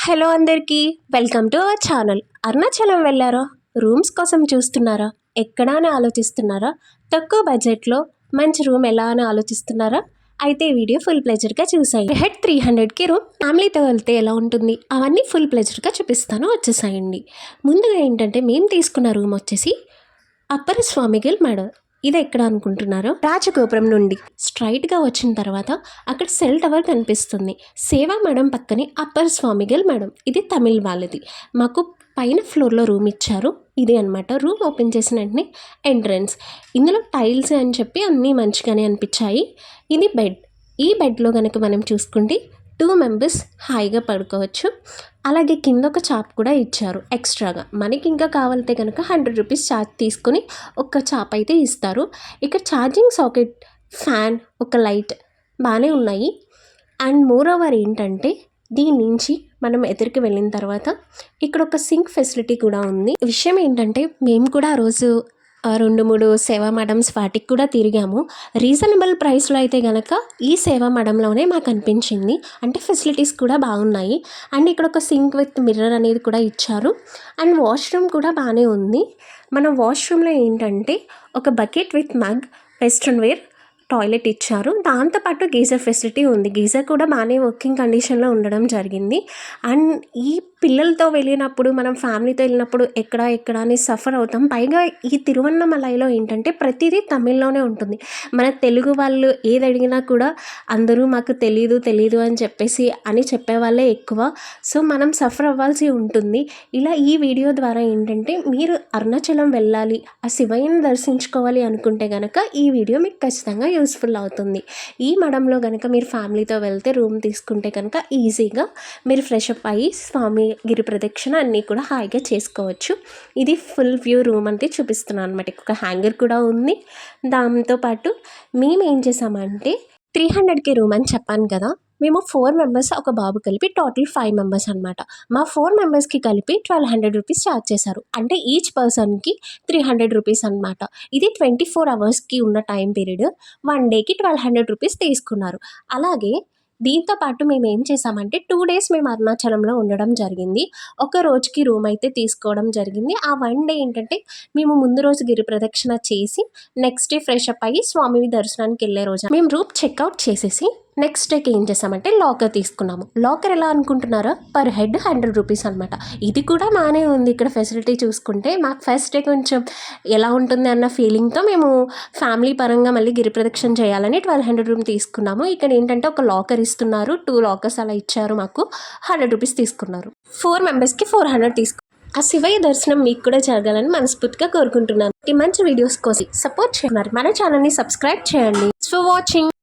Hello అందరికీ welcome to our channel. Arunachalam వెళ్ళారా? Rooms కోసం చూస్తున్నారా? ఎక్కడా అని ఆలోచిస్తున్నారా? తక్కువ బడ్జెట్లో మంచి రూమ్ ఎలా అని ఆలోచిస్తున్నారా? అయితే వీడియో ఫుల్ ప్లెజర్గా చూసాయి. హెడ్ 300కి రూమ్ ఫ్యామిలీతో వెళ్తే ఎలా ఉంటుంది అవన్నీ ఫుల్ ప్లెజర్గా చూపిస్తాను, వచ్చేసాయండి. ముందుగా ఏంటంటే మేము తీసుకున్న రూమ్ వచ్చేసి అప్పర్ స్వామిగిల్ మేడం. ఇది ఎక్కడ అనుకుంటున్నారో, రాజగోపురం నుండి స్ట్రైట్గా వచ్చిన తర్వాత అక్కడ సెల్ టవర్ కనిపిస్తుంది. సేవా మేడం పక్కనే అప్పర్ స్వామిగల్ మేడం. ఇది తమిళ్ వాళ్ళది. మాకు పైన ఫ్లోర్లో రూమ్ ఇచ్చారు. ఇది అనమాట రూమ్. ఓపెన్ చేసిన వెంటనే ఎంట్రన్స్. ఇందులో టైల్స్ అని చెప్పి అన్నీ మంచిగానే అనిపించాయి. ఇది బెడ్. ఈ బెడ్లో కనుక మనం చూసుకుంటే 2 మెంబర్స్ హాయిగా పడుకోవచ్చు. అలాగే కింద ఒక చాప్ కూడా ఇచ్చారు ఎక్స్ట్రాగా. మనకి ఇంకా కావాలంటే కనుక 100 రూపీస్ ఛార్జ్ తీసుకొని ఒక చాప్ అయితే ఇస్తారు. ఇక్కడ ఛార్జింగ్ సాకెట్, ఫ్యాన్, ఒక లైట్ బాగానే ఉన్నాయి. అండ్ మోర్ ఓవర్ ఏంటంటే దీని నుంచి మనం ఎదురుకి వెళ్ళిన తర్వాత ఇక్కడ ఒక సింక్ ఫెసిలిటీ కూడా ఉంది. విషయం ఏంటంటే మేము కూడా ఆ రోజు 2-3 సేవా మేడమ్స్ వాటికి కూడా తిరిగాము. రీజనబుల్ ప్రైస్లో అయితే కనుక ఈ సేవా మేడంలోనే మాకు అనిపించింది. అంటే ఫెసిలిటీస్ కూడా బాగున్నాయి. అండ్ ఇక్కడ ఒక సింక్ విత్ మిర్రర్ అనేది కూడా ఇచ్చారు. అండ్ వాష్రూమ్ కూడా బాగానే ఉంది. మన వాష్రూమ్లో ఏంటంటే ఒక bucket with mug, western wear toilet ఇచ్చారు. దాంతోపాటు గీజర్ ఫెసిలిటీ ఉంది. గీజర్ కూడా బాగానే వర్కింగ్ కండిషన్లో ఉండడం జరిగింది. అండ్ ఈ పిల్లలతో వెళ్ళినప్పుడు, మనం ఫ్యామిలీతో వెళ్ళినప్పుడు ఎక్కడ అని సఫర్ అవుతాం. పైగా ఈ తిరువన్నమలైలో ఏంటంటే ప్రతిదీ తమిళ్లోనే ఉంటుంది. మన తెలుగు వాళ్ళు ఏది అడిగినా కూడా అందరూ మాకు తెలీదు అని చెప్పేవాళ్ళే ఎక్కువ. సో మనం సఫర్ అవ్వాల్సి ఉంటుంది. ఇలా ఈ వీడియో ద్వారా ఏంటంటే మీరు అరుణాచలం వెళ్ళాలి, ఆ శివయ్యని దర్శించుకోవాలి అనుకుంటే కనుక ఈ వీడియో మీకు ఖచ్చితంగా యూస్ఫుల్ అవుతుంది. ఈ మడంలో కనుక మీరు ఫ్యామిలీతో వెళ్తే రూమ్ తీసుకుంటే కనుక ఈజీగా మీరు ఫ్రెష్ అప్ అయ్యి స్వామి గిరి ప్రదక్షిణ అన్నీ కూడా హాయిగా చేసుకోవచ్చు. ఇది ఫుల్ వ్యూ రూమ్ అంటే చూపిస్తున్నాను అనమాట. ఒక హ్యాంగర్ కూడా ఉంది. దాంతోపాటు మేము ఏం చేసామంటే 300కి రూమ్ అని చెప్పాను కదా, మేము 4 మెంబర్స్, ఒక బాబు కలిపి టోటల్ 5 మెంబర్స్ అనమాట. మా 4 మెంబర్స్కి కలిపి 1200 రూపీస్ ఛార్జ్ చేశారు. అంటే ఈచ్ పర్సన్కి 300 రూపీస్ అనమాట. ఇది 24 అవర్స్కి ఉన్న టైం పీరియడ్. 1 డేకి 1200 రూపీస్ తీసుకున్నారు. అలాగే దీంతో పాటు మేము ఏం చేసామంటే 2 డేస్ మేము అరుణాచలంలో ఉండడం జరిగింది. ఒక రోజుకి రూమ్ అయితే తీసుకోవడం జరిగింది. ఆ 1 డే ఏంటంటే మేము ముందు రోజు గిరి ప్రదక్షిణ చేసి నెక్స్ట్ డే ఫ్రెష్ అప్ అయ్యి స్వామి దర్శనానికి వెళ్ళే రోజు మేము రూమ్ చెక్అవుట్ చేసేసి నెక్స్ట్ డేకి ఏం చేసామంటే లాకర్ తీసుకున్నాము. లాకర్ ఎలా అనుకుంటున్నారా? పర్ హెడ్ 100 రూపీస్ అనమాట. ఇది కూడా బాగానే ఉంది. ఇక్కడ ఫెసిలిటీ చూసుకుంటే మాకు ఫస్ట్ డే కొంచెం ఎలా ఉంటుంది అన్న ఫీలింగ్తో మేము ఫ్యామిలీ పరంగా మళ్ళీ గిరి ప్రదక్షిణ చేయాలని 1200 రూమ్ తీసుకున్నాము. ఇక్కడ ఏంటంటే ఒక లాకర్ ఇస్తున్నారు, 2 లాకర్స్ అలా ఇచ్చారు. మాకు 100 రూపీస్ తీసుకున్నారు. 4 మెంబర్స్కి 400 తీసుకున్నారు. ఆ శివయ్య దర్శనం మీకు కూడా జరగాలని మనస్ఫూర్తిగా కోరుకుంటున్నాను. ఈ మంచి వీడియోస్ కోసం సపోర్ట్ చేయండి. మన ఛానల్ని సబ్స్క్రైబ్ చేయండి. For watching.